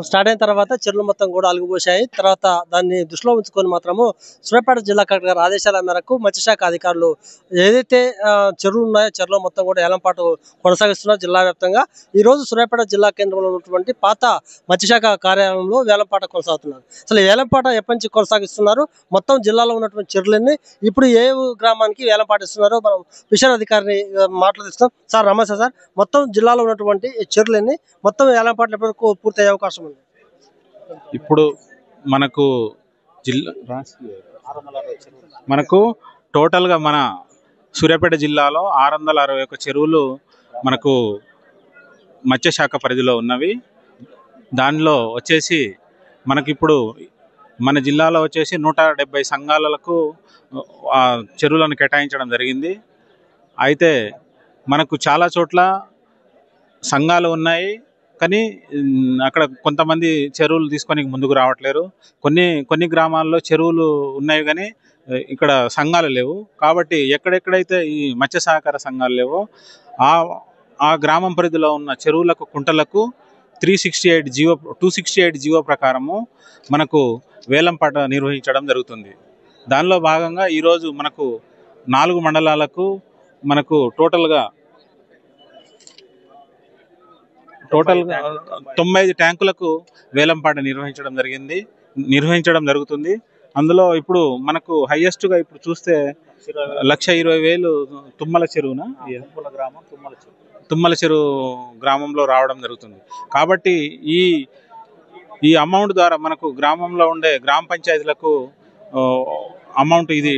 Start అయిన తర్వాత చెరువులు మొత్తం కూడా అలుగుపోశాయి. తర్వాత దాన్ని దృష్టిలో ఉంచుకొని మాత్రము సూర్యాపేట జిల్లా కలెక్టర్ గారి ఆదేశాల మేరకు మత్స్యశాఖ అధికారులు ఏదైతే చెరువులు ఉన్నాయో చెరువులో మొత్తం కూడా ఏలంపాటు కొనసాగిస్తున్నారు జిల్లా వ్యాప్తంగా. ఈ రోజు సూర్యాపేట జిల్లా కేంద్రంలో ఉన్నటువంటి పాత మత్స్యశాఖ కార్యాలయంలో వేలంపాట కొనసాగుతున్నారు. అసలు ఈ వేలంపాట ఎప్పటి నుంచి కొనసాగిస్తున్నారు, మొత్తం జిల్లాలో ఉన్నటువంటి చెరువులన్నీ ఇప్పుడు ఏ గ్రామానికి వేలంపాట ఇస్తున్నారో మనం ఫిషర్ అధికారిని మాట్లాడిస్తాం. సార్ నమస్తే సార్, మొత్తం జిల్లాలో ఉన్నటువంటి చెరువులన్నీ మొత్తం వేలంపాటలు ఎప్పటివరకు పూర్తయ్యే అవకాశం ఉంది? ఇప్పుడు మనకు మనకు టోటల్గా మన సూర్యాపేట జిల్లాలో 661 చెరువులు మనకు మత్స్యశాఖ పరిధిలో ఉన్నవి. దానిలో వచ్చేసి మనకిప్పుడు మన జిల్లాలో వచ్చేసి 170 సంఘాలకు చెరువులను కేటాయించడం జరిగింది. అయితే మనకు చాలా చోట్ల సంఘాలు ఉన్నాయి, కానీ అక్కడ కొంతమంది చెరువులు తీసుకొని ముందుకు రావట్లేరు. కొన్ని గ్రామాల్లో చెరువులు ఉన్నాయి కానీ ఇక్కడ సంఘాలు లేవు. కాబట్టి ఎక్కడెక్కడైతే ఈ మత్స్య సహకార సంఘాలు లేవో ఆ గ్రామం పరిధిలో ఉన్న చెరువులకు కుంటలకు 268 జీవో ప్రకారము మనకు వేలంపాట నిర్వహించడం జరుగుతుంది. దానిలో భాగంగా ఈరోజు మనకు 4 మండలాలకు మనకు టోటల్గా 95 ట్యాంకులకు వేలంపాట నిర్వహించడం జరుగుతుంది. అందులో ఇప్పుడు మనకు హైయెస్ట్గా ఇప్పుడు చూస్తే 1,20,000 తుమ్మల చెరువు గ్రామంలో రావడం జరుగుతుంది. కాబట్టి ఈ అమౌంట్ ద్వారా మనకు గ్రామంలో ఉండే గ్రామ పంచాయతీలకు అమౌంట్ ఇది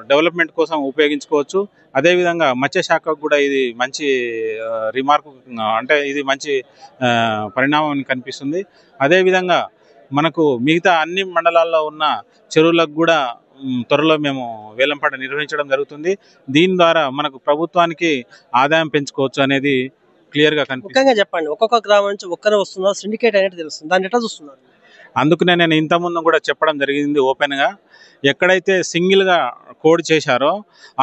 డెవలప్మెంట్ కోసం ఉపయోగించుకోవచ్చు. అదేవిధంగా మత్స్యశాఖకు కూడా ఇది మంచి రిమార్క్, అంటే ఇది మంచి పరిణామం కనిపిస్తుంది. అదేవిధంగా మనకు మిగతా అన్ని మండలాల్లో ఉన్న చెరువులకు కూడా త్వరలో మేము వేలంపాట నిర్వహించడం జరుగుతుంది. దీని ద్వారా మనకు ప్రభుత్వానికి ఆదాయం పెంచుకోవచ్చు అనేది క్లియర్గా కనిపిస్తుంది. ముఖ్యంగా చెప్పండి, ఒక్కొక్క గ్రామం నుంచి ఒక్కరే వస్తున్నారు, సిండికేట్ అనేది తెలుస్తుంది, దాన్ని ఎట్లా చూస్తున్నారు? అందుకనే నేను ఇంతకుముందు కూడా చెప్పడం జరిగింది ఓపెన్గా, ఎక్కడైతే సింగిల్గా కోడ్ చేశారో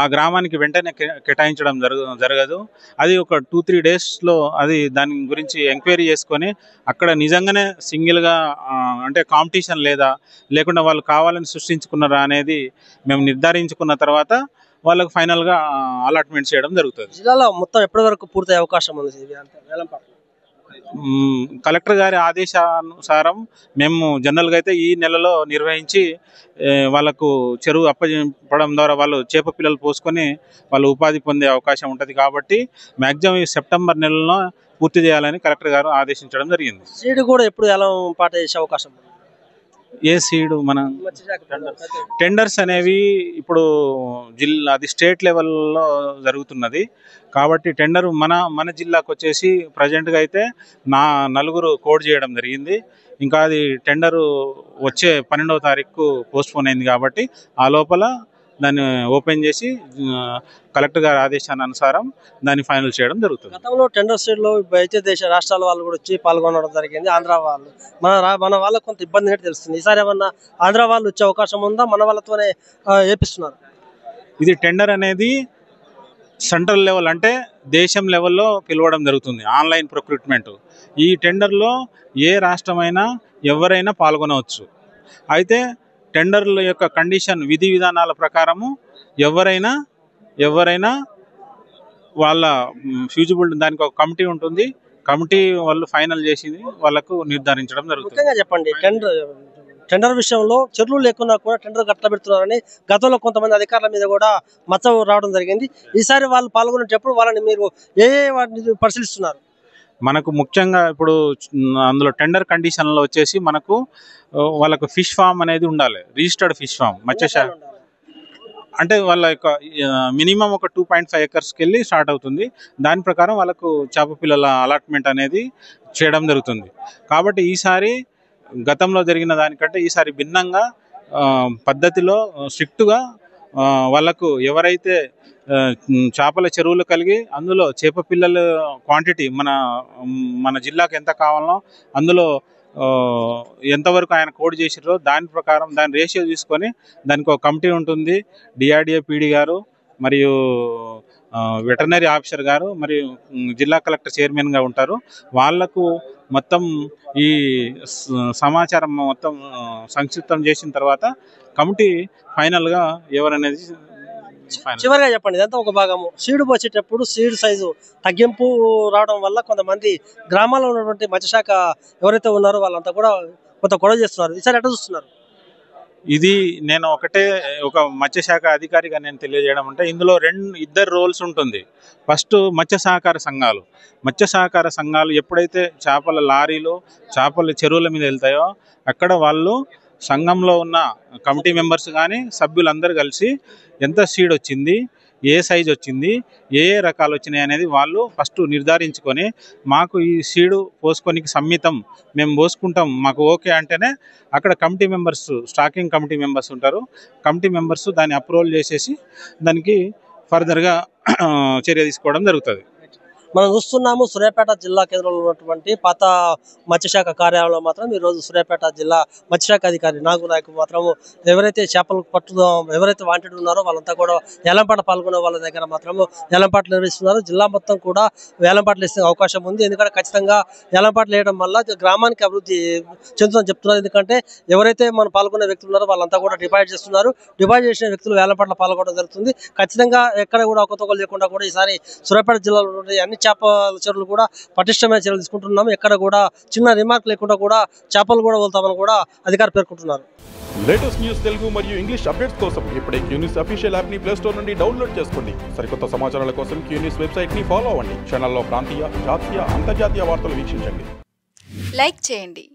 ఆ గ్రామానికి వెంటనే కేటాయించడం జరగదు. అది ఒక 2-3 డేస్లో అది దాని గురించి ఎంక్వైరీ చేసుకొని అక్కడ నిజంగానే సింగిల్గా అంటే కాంపిటీషన్ లేకుండా వాళ్ళు కావాలని సృష్టించుకున్నారా అనేది మేము నిర్ధారించుకున్న తర్వాత వాళ్ళకు ఫైనల్గా అలాట్మెంట్ చేయడం జరుగుతుంది. జిల్లాలో మొత్తం ఎప్పటి వరకు పూర్తయ్యే అవకాశం ఉంది వేలంపాట? కలెక్టర్ గారి ఆదేశానుసారం మేము జనరల్గా అయితే ఈ నెలలో నిర్వహించి వాళ్ళకు చెరువు అప్పచెప్పడం ద్వారా వాళ్ళు చేప పిల్లలు పోసుకొని వాళ్ళు ఉపాధి పొందే అవకాశం ఉంటుంది. కాబట్టి మ్యాక్సిమం ఈ సెప్టెంబర్ నెలలో పూర్తి చేయాలని కలెక్టర్ గారు ఆదేశించడం జరిగింది. సీడ్ కూడా ఎప్పుడు వేలంపాట చేసే అవకాశం ఉంది? ఏ సీడ్ మన టెండర్స్ అనేవి ఇప్పుడు అది స్టేట్ లెవెల్లో జరుగుతున్నది. కాబట్టి టెండర్ మన జిల్లాకు వచ్చేసి ప్రజెంట్గా అయితే 4 కోడ్ చేయడం జరిగింది. ఇంకా అది టెండరు వచ్చే 12వ తారీఖు పోస్ట్పోన్ అయింది. కాబట్టి ఆ లోపల దాన్ని ఓపెన్ చేసి కలెక్టర్ గారి ఆదేశానుసారం దాన్ని ఫైనల్ చేయడం జరుగుతుంది. గతంలో టెండర్ స్టేట్లో అయితే రాష్ట్రాల వాళ్ళు కూడా వచ్చి పాల్గొనడం జరిగింది. ఆంధ్ర వాళ్ళు మన వాళ్ళకు కొంత ఇబ్బంది అనేది తెలుస్తుంది. ఈసారి ఏమన్నా ఆంధ్ర వాళ్ళు వచ్చే అవకాశం ఉందా? మన వాళ్ళతోనే ఏపిస్తున్నారు? ఇది టెండర్ అనేది సెంట్రల్ లెవెల్, అంటే దేశం లెవెల్లో పిలవడం జరుగుతుంది, ఆన్లైన్ ప్రొక్రూట్మెంట్. ఈ టెండర్లో ఏ రాష్ట్రమైనా ఎవరైనా పాల్గొనవచ్చు. అయితే టెండర్ల యొక్క కండిషన్ విధి విధానాల ప్రకారము ఎవరైనా వాళ్ళ ఫ్యూజిబుల్ దానికి ఒక కమిటీ ఉంటుంది. కమిటీ వాళ్ళు ఫైనల్ చేసి వాళ్ళకు నిర్ధారించడం జరుగుతుంది. ముఖ్యంగా చెప్పండి, టెండర్ విషయంలో చెరువులు లేకున్నా కూడా టెండర్ గట్ల పెడుతున్నారని గతంలో కొంతమంది అధికారుల మీద కూడా మచ్చ రావడం జరిగింది. ఈసారి వాళ్ళు పాల్గొనేటప్పుడు వాళ్ళని మీరు వాటిని పరిశీలిస్తున్నారు? మనకు ముఖ్యంగా ఇప్పుడు అందులో టెండర్ కండిషన్లో వచ్చేసి మనకు వాళ్ళకు ఫిష్ ఫామ్ అనేది ఉండాలి, రిజిస్టర్డ్ ఫిష్ ఫామ్. మత్స్యశాఖ అంటే వాళ్ళ యొక్క మినిమం ఒక 2.5 ఎకర్స్కి వెళ్ళి స్టార్ట్ అవుతుంది. దాని ప్రకారం వాళ్ళకు చేప పిల్లల అలాట్మెంట్ అనేది చేయడం జరుగుతుంది. కాబట్టి ఈసారి గతంలో జరిగిన దానికంటే ఈసారి భిన్నంగా పద్ధతిలో స్ట్రిక్ట్గా వాళ్ళకు ఎవరైతే చేపల చెరువులు కలిగి అందులో చేప పిల్లల క్వాంటిటీ మన జిల్లాకు ఎంత కావాలనో అందులో ఎంతవరకు ఆయన కోడ్ చేసిరో దాని ప్రకారం దాని రేషియో తీసుకొని దానికి ఒక కమిటీ ఉంటుంది. డిఆర్డిఏ పీడీ గారు మరియు వెటర్నరీ ఆఫీసర్ గారు మరియు జిల్లా కలెక్టర్ చైర్మన్గా ఉంటారు. వాళ్లకు మొత్తం ఈ సమాచారం మొత్తం సంక్షిప్తం చేసిన తర్వాత కమిటీ ఫైనల్గా ఎవరనేది చివరిగా చెప్పండి, ఇదంతా ఒక భాగము. సీడ్ పోసేటప్పుడు సీడ్ సైజు తగ్గింపు రావడం వల్ల కొంతమంది గ్రామాల్లో ఉన్నటువంటి మత్స్యశాఖ ఎవరైతే ఉన్నారో వాళ్ళంతా కూడా కొంత గొడవ చేస్తున్నారు. ఈసారి ఎట్లా చూస్తున్నారు? ఇది నేను ఒక మత్స్యశాఖ అధికారిగా నేను తెలియజేయడం అంటే ఇందులో ఇద్దరు రోల్స్ ఉంటుంది. ఫస్ట్ మత్స్య సహకార సంఘాలు ఎప్పుడైతే చేపల లారీలు చేపల చెరువుల మీద వెళ్తాయో అక్కడ వాళ్ళు సంఘంలో ఉన్న కమిటీ మెంబర్స్ కానీ సభ్యులందరూ కలిసి ఎంత సీడ్ వచ్చింది, ఏ సైజ్ వచ్చింది, ఏ రకాలు వచ్చినాయి అనేది వాళ్ళు ఫస్ట్ నిర్ధారించుకొని మాకు ఈ సీడు పోసుకోనికి సమ్మితం, మేము పోసుకుంటాం, మాకు ఓకే అంటేనే అక్కడ కమిటీ మెంబర్స్, స్టాకింగ్ కమిటీ మెంబర్స్ ఉంటారు. కమిటీ మెంబర్స్ దాన్ని అప్రూవల్ చేసేసి దానికి ఫర్దర్గా చర్య తీసుకోవడం జరుగుతుంది. మనం చూస్తున్నాము సూర్యాపేట జిల్లా కేంద్రంలో ఉన్నటువంటి పాత మత్స్యశాఖ కార్యాలయంలో మాత్రం ఈరోజు సూర్యాపేట జిల్లా మత్స్యశాఖ అధికారి నాయకు మాత్రం ఎవరైతే చేపలు ఎవరైతే వాంటెడ్ ఉన్నారో వాళ్ళంతా కూడా వేలంపాట పాల్గొనే వాళ్ళ దగ్గర మాత్రము వేలంపాటలు నిర్వహిస్తున్నారు. జిల్లా మొత్తం కూడా వేలంపాటలు వేసే అవకాశం ఉంది. ఎందుకంటే ఖచ్చితంగా వేలంపాటలు వేయడం వల్ల గ్రామానికి అభివృద్ధి చెందుతుందని చెప్తున్నారు. ఎందుకంటే ఎవరైతే మనం పాల్గొనే వ్యక్తులు ఉన్నారో వాళ్ళంతా కూడా డిపాజిట్ చేస్తున్నారు. డిపాజిట్ చేసిన వ్యక్తులు వేలంపాటలో పాల్గొనడం జరుగుతుంది. ఖచ్చితంగా ఎక్కడ కూడా అవకతవకలు లేకుండా కూడా ఈసారి సూర్యాపేట జిల్లాలో అన్ని చేపల చెరువులు కూడా పటిష్టమైన చర్యలు తీసుకుంటున్నాము. ఎక్కడ కూడా చిన్న రిమార్క్ లేకుండా కూడా చేపలు కూడా వదులుతామని కూడా అధికారులు పేర్కొంటున్నారు. లేటెస్ట్ న్యూస్ తెలుగు మరియు ఇంగ్లీష్ అప్డేట్స్ కోసం ఇప్పుడే క్యూ న్యూస్ అఫీషియల్ యాప్ ని ప్లే స్టోర్ నుండి డౌన్లోడ్ చేసుకోండి. సరికొత్త సమాచారాల కోసం క్యూ న్యూస్ వెబ్సైట్ ని ఫాలో అవ్వండి. ఛానల్లో ప్రాంతీయ, జాతీయ, అంతర్జాతీయ వార్తలు వీక్షించండి. లైక్ చేయండి.